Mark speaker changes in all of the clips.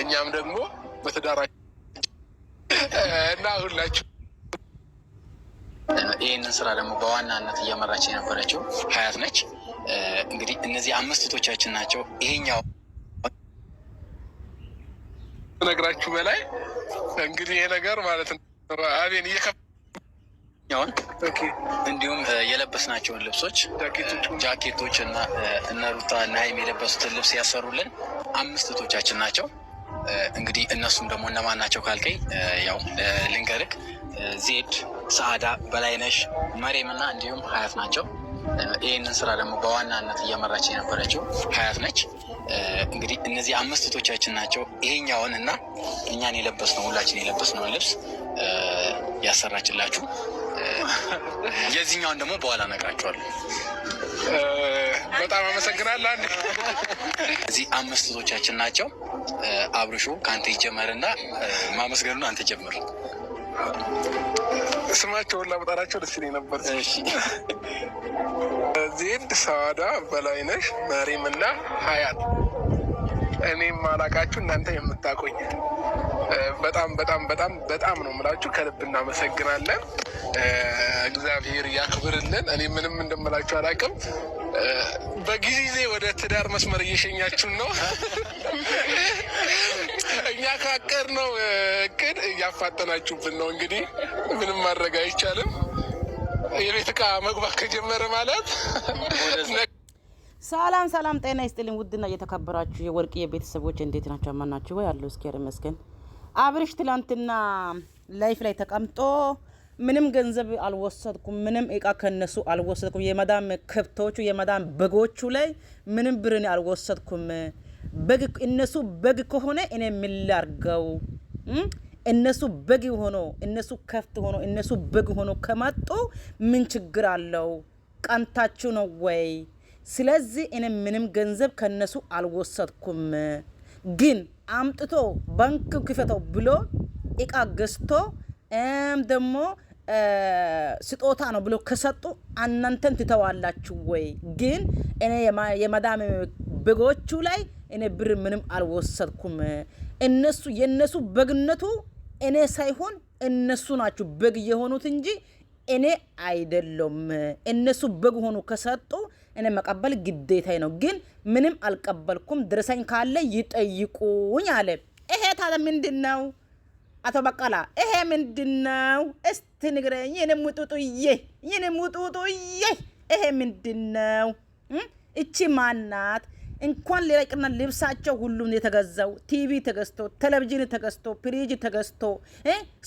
Speaker 1: እኛም ደግሞ በተዳራች እና ሁላችሁ
Speaker 2: ይህንን ስራ ደግሞ በዋናነት እየመራች የነበረችው ሀያት ነች። እንግዲህ እነዚህ 5 እህቶቻችን ናቸው። ይሄኛው
Speaker 1: ነግራችሁ በላይ እንግዲህ ይሄ ነገር ማለት ነው አቤን
Speaker 2: እየከፋውን እንዲሁም የለበስናቸውን ልብሶች ጃኬቶች እና እነ ሩታ እና ሀይሚ የለበሱትን ልብስ ያሰሩልን 5 እህቶቻችን ናቸው። እንግዲህ እነሱም ደግሞ እነማን ናቸው ካልከኝ ያው ልንገርክ፣ ዜድ፣ ሰዓዳ፣ በላይነሽ፣ መሬም እና እንዲሁም ሀያት ናቸው። ይህንን ስራ ደግሞ በዋናነት እየመራች የነበረችው ሀያት ነች። እንግዲህ እነዚህ 5 እህቶቻችን ናቸው። ይሄኛውን እና እኛን የለበስነው ሁላችን የለበስነውን ልብስ ያሰራችላችሁ። የዚህኛውን ደግሞ በኋላ እነግራችኋለሁ።
Speaker 1: በጣም አመሰግናለሁ።
Speaker 2: እዚህ 5 እህቶቻችን ናቸው። አብርሹ ከአንተ ይጀመርና ማመስገኑን አንተ ጀምር።
Speaker 1: ስማቸውን ላመጣላቸው ደስ ይለኝ ነበር። ዜድ፣ ሰዓዳ፣ በላይነሽ፣ መሬም እና ሀያት። እኔም ማላቃችሁ እናንተ የምታቆኝ በጣም በጣም በጣም በጣም ነው የምላችሁ። ከልብ እናመሰግናለን። እግዚአብሔር ያክብርልን። እኔ ምንም እንደምላችሁ አላውቅም። በጊዜ ወደ ትዳር መስመር እየሸኛችሁን ነው። እኛ ካቀድነው እቅድ እያፋጠናችሁብን ነው። እንግዲህ ምንም ማድረግ አይቻልም። የቤት ዕቃ መግባት ከጀመረ ማለት
Speaker 3: ሰላም ሰላም፣ ጤና ይስጥልኝ ውድና እየተከበራችሁ የወርቅ የቤተሰቦች እንዴት ናቸው? ማናችሁ ወይ ያለው እስኪ ይመስገን። አብርሽ ትላንትና ላይፍ ላይ ተቀምጦ ምንም ገንዘብ አልወሰድኩም፣ ምንም እቃ ከነሱ አልወሰድኩም፣ የመዳም ከብቶቹ የመዳም በጎቹ ላይ ምንም ብርን አልወሰድኩም። በግ እነሱ በግ ከሆነ እኔ ምን ላርገው? እነሱ በግ ሆኖ እነሱ ከፍት ሆኖ እነሱ በግ ሆኖ ከመጡ ምን ችግር አለው? ቀንታችሁ ነው ወይ? ስለዚህ እኔ ምንም ገንዘብ ከነሱ አልወሰድኩም። ግን አምጥቶ ባንክ ክፈተው ብሎ እቃ ገዝቶ ደግሞ ስጦታ ነው ብሎ ከሰጡ እናንተን ትተዋላችሁ ወይ? ግን እኔ የመዳም በጎቹ ላይ እኔ ብር ምንም አልወሰድኩም። እነሱ የነሱ በግነቱ እኔ ሳይሆን እነሱ ናቸው በግ የሆኑት እንጂ እኔ አይደለም። እነሱ በግ ሆኑ ከሰጡ እኔ መቀበል ግዴታዬ ነው። ግን ምንም አልቀበልኩም። ድረሰኝ ካለ ይጠይቁኝ አለ። ይሄ ታዲያ ምንድነው? አቶ በቀላ ይሄ ምንድነው? እስቲ ንገረኝ። የኔ ሙጡጡዬ ይሄ ምንድነው? እቺ ማናት? እንኳን ሌላ ይቅርና ልብሳቸው ሁሉም የተገዛው ቲቪ ተገዝቶ፣ ቴሌቪዥን ተገዝቶ፣ ፍሪጅ ተገዝቶ፣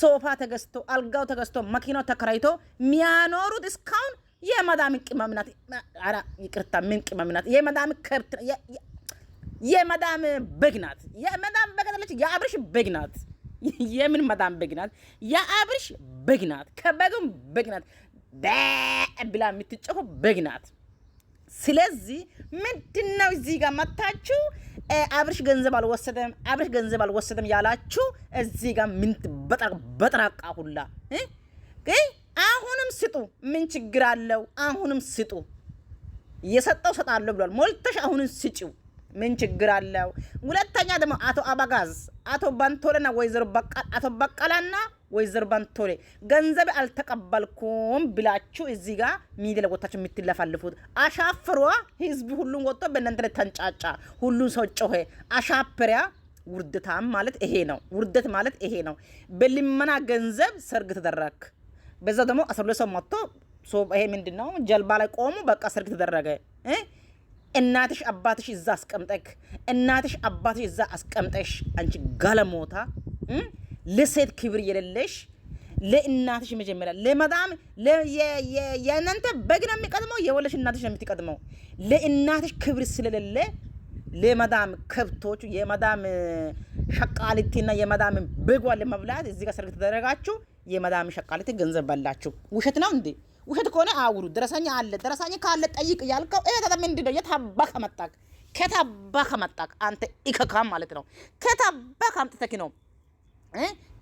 Speaker 3: ሶፋ ተገዝቶ፣ አልጋው ተገዝቶ፣ መኪናው ተከራይቶ የሚያኖሩት እስካሁን የመዳም ቅመም ናት። ኧረ ይቅርታ፣ ምን ቅመም ናት? የመዳም ከብት፣ የመዳም በግ ናት። የመዳም በግ ናት። የአብርሽ በግ ናት። የምን መዳም በግ ናት? የአብርሽ በግ ናት። ከበግም በግ ናት። ብላ የምትጨፈው በግ ናት። ስለዚህ ምንድነው እዚህ ጋር መታችሁ አብርሽ ገንዘብ አልወሰደም ያላችሁ እዚህ ጋር ምን በጥራቃ ሁላ አሁንም ስጡ። ምን ችግር አለው? አሁንም ስጡ። የሰጠው ሰጣለሁ ብሏል። ሞልተሽ አሁንም ስጪው። ምን ችግር አለው? ሁለተኛ ደግሞ አቶ አባጋዝ፣ አቶ ባንቶሌና አቶ በቀላና ወይዘሮ ባንቶሌ ገንዘብ አልተቀበልኩም ብላችሁ እዚህ ጋር ሚዲያ ላይ ወጣችሁ የምትለፈልፉት አሻፍሯ። ህዝብ ሁሉን ወጥቶ በእናንተ ላይ ተንጫጫ። ሁሉን ሰው ጮኸ። አሻፍሪያ። ውርደታም ማለት ይሄ ነው። ውርደት ማለት ይሄ ነው። በልመና ገንዘብ ሰርግ ተደረክ። በዛ ደግሞ 12 ሰው መጥቶ ይሄ ምንድነው? ጀልባ ላይ ቆሙ። በቃ ሰርግ ተደረገ። እናትሽ አባትሽ እዛ አስቀምጠክ፣ እናትሽ አባትሽ እዛ አስቀምጠሽ አንቺ ጋለሞታ ለሴት ክብር የሌለሽ ለእናትሽ መጀመሪያ ለመዳም የእናንተ በግ ነው የሚቀድመው፣ የወለሽ እናትሽ ነው የምትቀድመው። ለእናትሽ ክብር ስለሌለ ለመዳም ከብቶቹ የመዳም ሸቃሊቲና የመዳም በጓ ለመብላት እዚህ ጋር ሰርግ ተደረጋችሁ። የመዳም ሸቃሊቲ ገንዘብ በላችሁ። ውሸት ነው እንዴ? ውሸት ከሆነ አውሩ። ደረሰኛ አለ። ደረሰኛ ካለ ጠይቅ ያልከው እሄ ታዲያ ምንድነው? የታባከ መጣክ ከታባከ መጣክ አንተ ኢከካም ማለት ነው። ከታባከ አምጥተክ ነው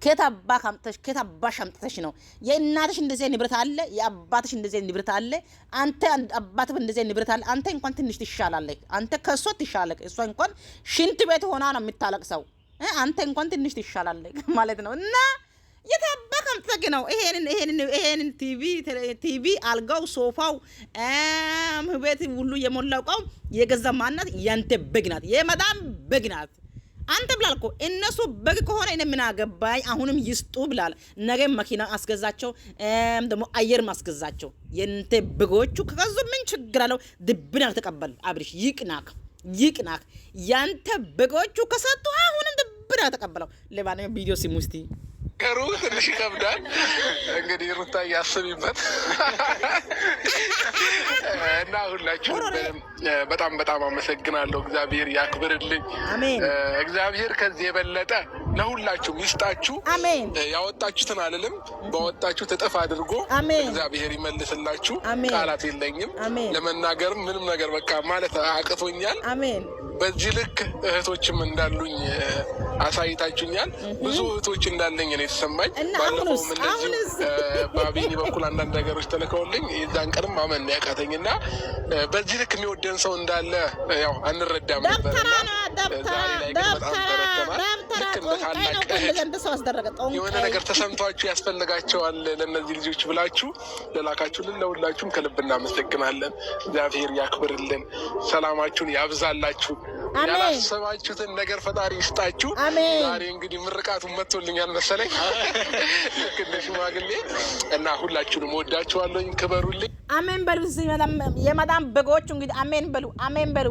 Speaker 3: ከየት አባሽ አምጥተሽ ነው? የእናትሽ እንደዚህ ንብረት አለ፣ የአባትሽ እንደዚህ ንብረት አለ። አንተ አባትህ እንደዚህ ንብረት አለ። አንተ እንኳን ትንሽ ትሻላለህ። አንተ ከሷ ትሻላለህ። እሷ እንኳን ሽንት ቤት ሆና ነው የምታለቅሰው። አንተ እንኳን ትንሽ ትሻላለህ ማለት ነው። እና የታባክ አምጥተህ ነው ይሄንን ቲቪ አልጋው፣ ሶፋው፣ ቤት ሁሉ የሞላው እቃው የገዛ ማናት? ያንተ በግ ናት፣ የመዳም በግ ናት። አንተ ብላል እኮ እነሱ በግ ከሆነ እኔ ምን አገባኝ? አሁንም ይስጡ ብላል። ነገ መኪና አስገዛቸው፣ ደግሞ አየር ማስገዛቸው። የንተ በጎቹ ከገዙ ምን ችግር አለው? ድብናክ ተቀበል። አብርሽ ይቅናክ። ያንተ በጎቹ ከሰጡ አሁንም ድብናክ ተቀበለው። ለማንኛውም ቪዲዮ ሲሙ እስቲ
Speaker 1: ነገሩ ትንሽ ይከብዳል። እንግዲህ ሩታ እያስቢበት እና ሁላችሁም በጣም አመሰግናለሁ። እግዚአብሔር ያክብርልኝ። እግዚአብሔር ከዚህ የበለጠ ለሁላችሁም ይስጣችሁ። ያወጣችሁትን አልልም፣ ባወጣችሁት እጥፍ አድርጎ እግዚአብሔር ይመልስላችሁ። ቃላት የለኝም ለመናገርም፣ ምንም ነገር በቃ ማለት አቅቶኛል። በዚህ ልክ እህቶችም እንዳሉኝ አሳይታችሁኛል። ብዙ እህቶች እንዳለኝ ነው የተሰማኝ። ባለፈውም እንደዚሁ በአቤኒ በኩል አንዳንድ ነገሮች ተልከውልኝ የዛን ቀንም ማመን ያቃተኝ እና በዚህ ልክ የሚወደን ሰው እንዳለ ያው አንረዳም ነበር እና ዛሬ ላይ ግን በጣም ተረድተናል። ልክ እንደ ታላቅ እህት የሆነ ነገር ተሰምቷችሁ ያስፈልጋቸዋል ለእነዚህ ልጆች ብላችሁ ለላካችሁልን ለሁላችሁም ከልብ እናመሰግናለን። እግዚአብሔር ያክብርልን፣ ሰላማችሁን ያብዛላችሁ፣ ያላሰባችሁትን ነገር ፈጣሪ ይስጣችሁ። ዛሬ እንግዲህ ምርቃቱን መጥቶልኛል መሰለኝ እንደ ሽማግሌ እና ሁላችሁንም ወዳችኋለሁ። ክበሩልኝ። አሜን በሉ። የመዳም በጎቹ እንግዲህ አሜን በሉ።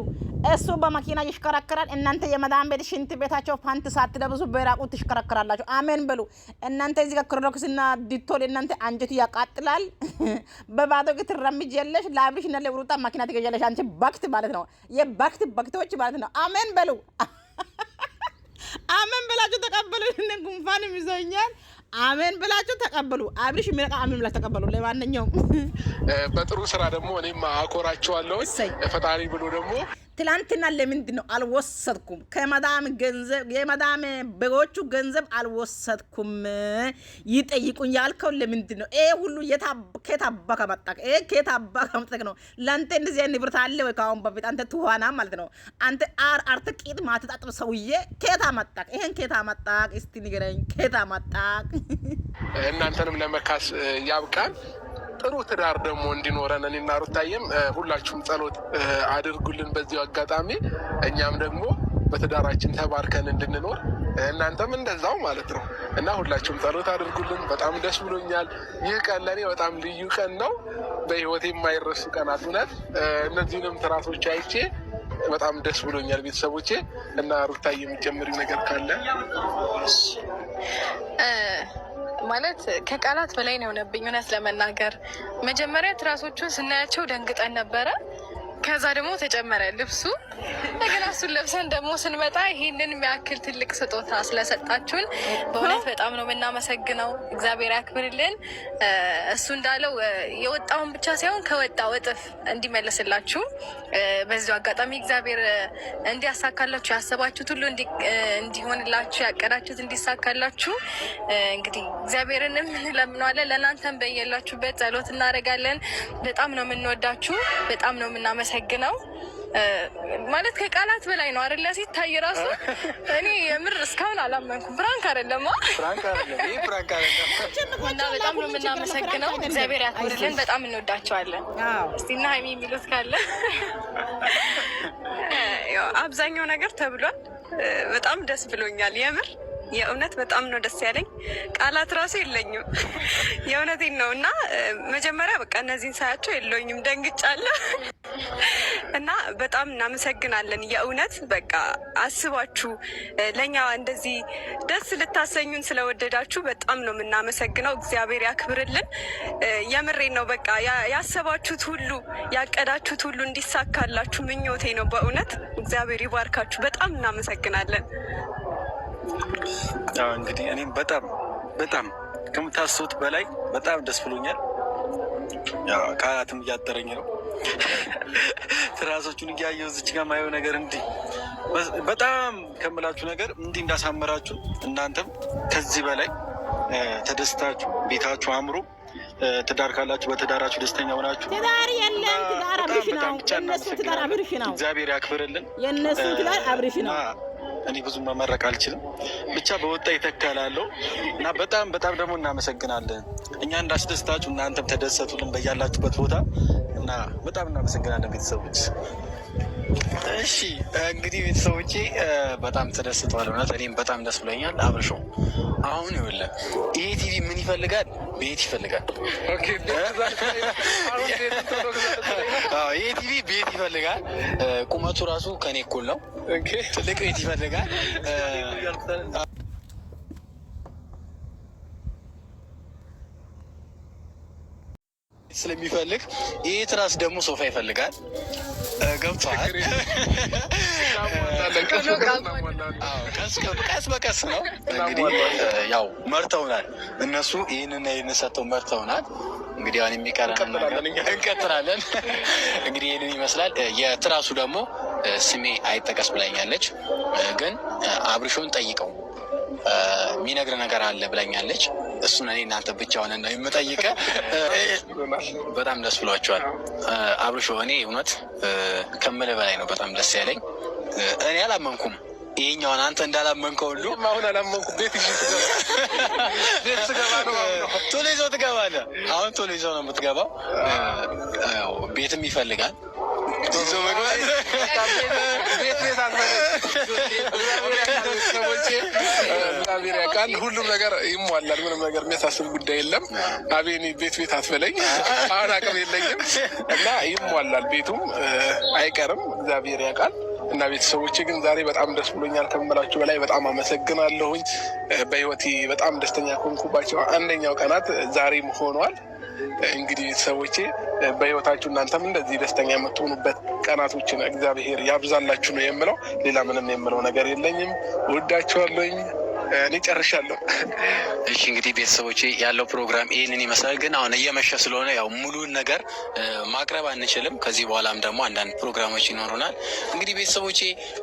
Speaker 1: እሱ በመኪና ይሽከረከራል። እናንተ የመዳም ቤት ሽንት ቤታቸው ፓንት ሳትለብሱ በራቁ ትሽከረከራላችሁ። አሜን በሉ። እናንተ እዚህ ጋር ክሮክስና ዲቶል እናንተ አንጀቱ ያቃጥላል። በባዶ እግር ትራመጃለሽ። ለአብርሽ እና ለሩታ መኪና ትገዣለሽ። አንቺ ባክት ማለት ነው፣ የባክቶች ማለት ነው። አሜን በሉ። አሜን ብላችሁ ተቀበሉ። ጉንፋንም ይዞኛል። አሜን ብላችሁ ተቀበሉ። አብርሽ የሚረቃ አሜን ብላችሁ ተቀበሉ። ለማንኛውም በጥሩ ስራ ደግሞ እኔም አኮራቸዋለሁ። ፈጣሪ ብሎ ደግሞ ትላንትና ለምንድን ነው አልወሰድኩም? ከመዳም ገንዘብ የመዳም በጎቹ ገንዘብ አልወሰድኩም ይጠይቁኝ ያልከው ለምንድን ነው? ይሄ ሁሉ ከታባ ከመጣክ ከታባ ከመጣክ ነው። ለአንተ እንደዚህ አይነት ንብረት አለ ወይ? ካሁን በፊት አንተ ትኋና ማለት ነው። አንተ አርተቂት ማትጣጥብ ሰውዬ ከታ መጣክ? ይሄን ከታ መጣክ? እስቲ ንገረኝ፣ ከታ መጣክ? እናንተንም ለመካስ ያብቃን። ጥሩ ትዳር ደግሞ እንዲኖረን እኔና ሩታዬም ሁላችሁም ጸሎት አድርጉልን በዚሁ አጋጣሚ። እኛም ደግሞ በትዳራችን ተባርከን እንድንኖር እናንተም እንደዛው ማለት ነው እና ሁላችሁም ጸሎት አድርጉልን። በጣም ደስ ብሎኛል። ይህ ቀን ለእኔ በጣም ልዩ ቀን ነው። በህይወቴ የማይረሱ ቀናት እውነት። እነዚህንም ትራሶች አይቼ በጣም ደስ ብሎኛል ቤተሰቦቼ። እና ሩታዬ የሚጨምሪው ነገር ካለ?
Speaker 4: ማለት ከቃላት በላይ ነው የሆነብኝ እውነት ለመናገር። መጀመሪያ ትራሶቹን ስናያቸው ደንግጠን ነበረ። ከዛ ደግሞ ተጨመረ ልብሱ። እንደገና እሱን ለብሰን ደግሞ ስንመጣ ይሄንን የሚያክል ትልቅ ስጦታ ስለሰጣችሁን በእውነት በጣም ነው የምናመሰግነው። እግዚአብሔር ያክብርልን። እሱ እንዳለው የወጣውን ብቻ ሳይሆን ከወጣው እጥፍ እንዲመለስላችሁ በዚሁ አጋጣሚ እግዚአብሔር እንዲያሳካላችሁ፣ ያሰባችሁት ሁሉ እንዲሆንላችሁ፣ ያቀዳችሁት እንዲሳካላችሁ እንግዲህ እግዚአብሔርንም እንለምነዋለን። ለእናንተም በየላችሁበት ጸሎት እናደርጋለን። በጣም ነው የምንወዳችሁ፣ በጣም ነው የምናመሰግነው። ማለት ከቃላት በላይ ነው አይደለ? ሲታይ ራሱ እኔ የምር እስካሁን አላመንኩም። ፍራንክ አይደለም እና በጣም ነው የምናመሰግነው። እግዚአብሔር ያክብርልን። በጣም እንወዳቸዋለን። እስቲ እና ሀይሚ የሚሉት ካለ?
Speaker 5: አብዛኛው ነገር ተብሏል። በጣም ደስ ብሎኛል የምር የእውነት በጣም ነው ደስ ያለኝ። ቃላት ራሱ የለኝም። የእውነቴን ነው እና መጀመሪያ በቃ እነዚህን ሳያቸው የለኝም፣ ደንግጫለሁ እና በጣም እናመሰግናለን። የእውነት በቃ አስባችሁ ለእኛ እንደዚህ ደስ ልታሰኙን ስለወደዳችሁ በጣም ነው የምናመሰግነው። እግዚአብሔር ያክብርልን። የምሬን ነው። በቃ ያሰባችሁት ሁሉ ያቀዳችሁት ሁሉ እንዲሳካላችሁ ምኞቴ ነው። በእውነት እግዚአብሔር ይባርካችሁ። በጣም እናመሰግናለን።
Speaker 6: እንግዲህ እኔም በጣም ከምታስቡት በላይ በጣም ደስ ብሎኛል። ቃላትም እያጠረኝ ነው። ትራሶቹን እያየሁ እዚች ጋር ማየው ነገር እንዲህ በጣም ከምላችሁ ነገር እንዲህ እንዳሳመራችሁ እናንተም ከዚህ በላይ ተደስታችሁ ቤታችሁ አምሮ ትዳር ካላችሁ በትዳራችሁ ደስተኛ ሆናችሁ
Speaker 3: ትዳር የለም ትዳር አብርሽ ነው። የነሱ ትዳር አብርሽ ነው።
Speaker 6: እግዚአብሔር ያክብርልን።
Speaker 3: የነሱ ትዳር አብርሽ ነው።
Speaker 6: እኔ ብዙ መመረቅ አልችልም፣ ብቻ በወጣ ይተካላለሁ እና በጣም ደግሞ እናመሰግናለን። እኛ እንዳስደስታችሁ እናንተም ተደሰቱልን በያላችሁበት ቦታ እና በጣም እናመሰግናለን ቤተሰቦች።
Speaker 2: እሺ እንግዲህ ቤተሰቦቼ በጣም ተደስተዋል። እውነት እኔም በጣም ደስ ብሎኛል። አብርሾ አሁን ይኸውልህ ይሄ ቲቪ ምን ይፈልጋል? ቤት ይፈልጋል። ይሄ ቲቪ ቤት ይፈልጋል። ቁመቱ ራሱ ከኔ እኩል ነው። ትልቅ ቤት ይፈልጋል። ስለሚፈልግ ይሄ ትራስ ደግሞ ሶፋ ይፈልጋል። ገብቷል። ቀስ በቀስ ነው እንግዲህ ያው መርተውናል እነሱ ይህንና ይህን ሰጥተው መርተውናል። እንግዲህ አሁን የሚቀረን እንቀጥላለን። እንግዲህ ይህንን ይመስላል። የትራሱ ደግሞ ስሜ አይጠቀስ ብላኛለች፣ ግን አብርሾን ጠይቀው የሚነግር ነገር አለ ብላኛለች። እሱን እኔ እናንተ ብቻ ሆነን ነው የምጠይቀ። በጣም ደስ ብሏቸዋል። አብርሾ እኔ እውነት ከምልህ በላይ ነው በጣም ደስ ያለኝ። እኔ አላመንኩም ይሄኛውን አንተ እንዳላመንከው ሁሉ
Speaker 1: አሁን አላመንኩም። ቤት ስገባ ነው
Speaker 2: ቶሎ ይዘው ትገባለህ። አሁን ቶሎ ይዘው ነው የምትገባው። ቤትም ይፈልጋል ይዞ መግባት
Speaker 1: እግዚአብሔር ያውቃል። ሁሉም ነገር ይሟላል። ምንም ነገር የሚያሳስብ ጉዳይ የለም። አቤኔ ቤት አትበለኝ። አሁን አቅም የለኝም እና ይሟላል። ቤቱም አይቀርም። እግዚአብሔር ያውቃል። እና ቤተሰቦቼ ግን ዛሬ በጣም ደስ ብሎኛል ከምላችሁ በላይ በጣም አመሰግናለሁኝ። በህይወቴ በጣም ደስተኛ ከሆንኩባቸው አንደኛው ቀናት ዛሬም ሆኗል። እንግዲህ ቤተሰቦቼ በህይወታችሁ እናንተም እንደዚህ ደስተኛ የምትሆኑበት ቀናቶችን እግዚአብሔር ያብዛላችሁ ነው የምለው። ሌላ ምንም የምለው ነገር የለኝም። እወዳችኋለሁኝ። እኔ ጨርሻለሁ።
Speaker 2: እሺ እንግዲህ ቤተሰቦቼ ያለው ፕሮግራም ይህንን ይመስላል። ግን አሁን እየመሸ ስለሆነ ያው ሙሉን ነገር ማቅረብ አንችልም። ከዚህ በኋላም ደግሞ አንዳንድ ፕሮግራሞች ይኖሩናል። እንግዲህ ቤተሰቦቼ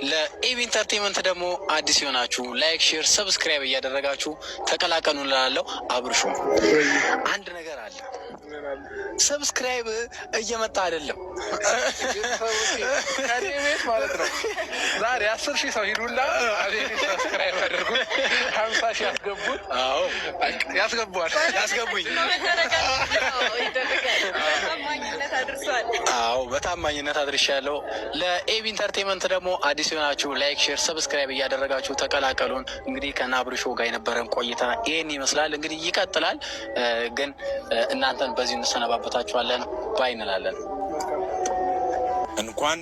Speaker 2: ለኤቢ ኢንተርቴንመንት ደግሞ አዲስ የሆናችሁ ላይክ፣ ሼር፣ ሰብስክራይብ እያደረጋችሁ ተቀላቀሉ እላለሁ። አብርሹ አንድ ነገር አለ፣ ሰብስክራይብ እየመጣ አይደለም
Speaker 1: ከኔ ቤት ማለት ነው። ዛሬ 10,000 ሰው ሂዱና አቤት ሰብስክራይብ አድርጉ። 50,000 ያስገቡት። አዎ ያስገቡኝ።
Speaker 2: አዎ በታማኝነት አድርሻለሁ። ለኤቢ ኢንተርቴንመንት ደግሞ አዲስ የሆናችሁ ላይክ፣ ሼር፣ ሰብስክራይብ እያደረጋችሁ ተቀላቀሉን። እንግዲህ ከአብርሾ ጋር የነበረን ቆይታ ይህን ይመስላል። እንግዲህ ይቀጥላል። ግን እናንተን በዚህ እንሰነባበታችኋለን ባይ እንላለን።
Speaker 7: እንኳን